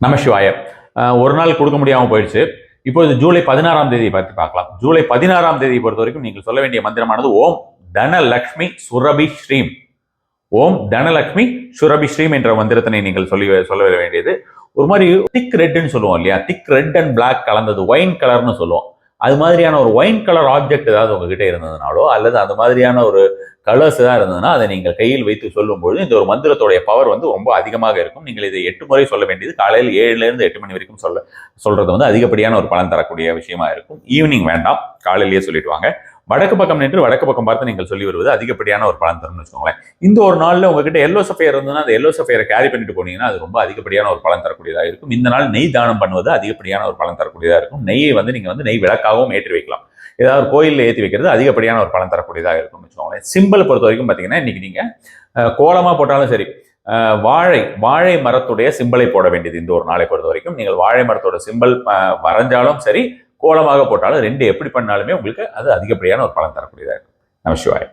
நமசிவாய. ஒரு நாள் கொடுக்க முடியாமல் போயிடுச்சு. இப்பொழுது ஜூலை 16ஆம் தேதி பற்றி பார்க்கலாம். ஜூலை 16ஆம் தேதியை பொறுத்த வரைக்கும் நீங்கள் சொல்ல வேண்டிய மந்திரமானது ஓம் தனலக்ஷ்மி சுரபி ஸ்ரீம். ஓம் தனலக்ஷ்மி சுரபி ஸ்ரீம் என்ற மந்திரத்தினை நீங்கள் சொல்ல வேண்டியது. ஒரு மாதிரி திக் ரெட்னு சொல்லுவோம் இல்லையா, திக் ரெட் அண்ட் பிளாக் கலந்தது, ஒயின் கலர்னு சொல்லுவோம். அது மாதிரியான ஒரு ஒயின் கலர் ஆப்ஜெக்ட் ஏதாவது உங்ககிட்ட இருந்ததுனாலோ அல்லது அது மாதிரியான ஒரு கலர்ஸ் தான் இருந்ததுன்னா அதை நீங்கள் கையில் வைத்து சொல்லும்போது இந்த ஒரு மந்திரத்தோடைய பவர் ரொம்ப அதிகமாக இருக்கும். நீங்கள் இதை 8 முறை சொல்ல வேண்டியது. காலையில் 7லேருந்து 8 மணி வரைக்கும் சொல்றது அதிகப்படியான ஒரு பலன் தரக்கூடிய விஷயமா இருக்கும். ஈவினிங் வேண்டாம், காலையிலேயே சொல்லிட்டு வாங்க. வடக்கு பக்கம் நின்று வடக்கு பக்கம் பார்த்து நீங்கள் சொல்லி வருவது அதிகப்படியான ஒரு பலன் தரும்னு வச்சுக்கோங்களேன். இந்த ஒரு நாளில் உங்ககிட்ட எல்லோ சஃபையர் இருந்ததுன்னா அந்த எல்லோ சஃபையரை கேரி பண்ணிட்டு போனீங்கன்னா அது ரொம்ப அதிகப்படியான ஒரு பலன் தரக்கூடியதாக இருக்கும். இந்த நாள் நெய் தானம் பண்ணுவது அதிகப்படியான ஒரு பலன் தரக்கூடியதாக இருக்கும். நெய்யை நீங்கள் நெய் விளக்காகவும் ஏற்றி வைக்கலாம். ஏதாவது கோயிலில் ஏற்றி வைக்கிறது அதிகப்படியான ஒரு பலன் தரக்கூடியதாக இருக்கும்னு வச்சுக்கோங்களேன். சிம்பிள் பொறுத்த வரைக்கும் பார்த்தீங்கன்னா இன்னைக்கு நீங்க கோலமா போட்டாலும் சரி, வாழை மரத்துடைய சிம்பிளை போட வேண்டியது. இந்த ஒரு நாளை பொறுத்த வரைக்கும் நீங்கள் வாழை மரத்தோட சிம்பிள் வரைஞ்சாலும் சரி, கோலமாக போட்டாலும் 2 எப்படி பண்ணாலுமே உங்களுக்கு அது அதிகப்படியான ஒரு பலன் தரக்கூடியதாக இருக்கும். நமசிவாய.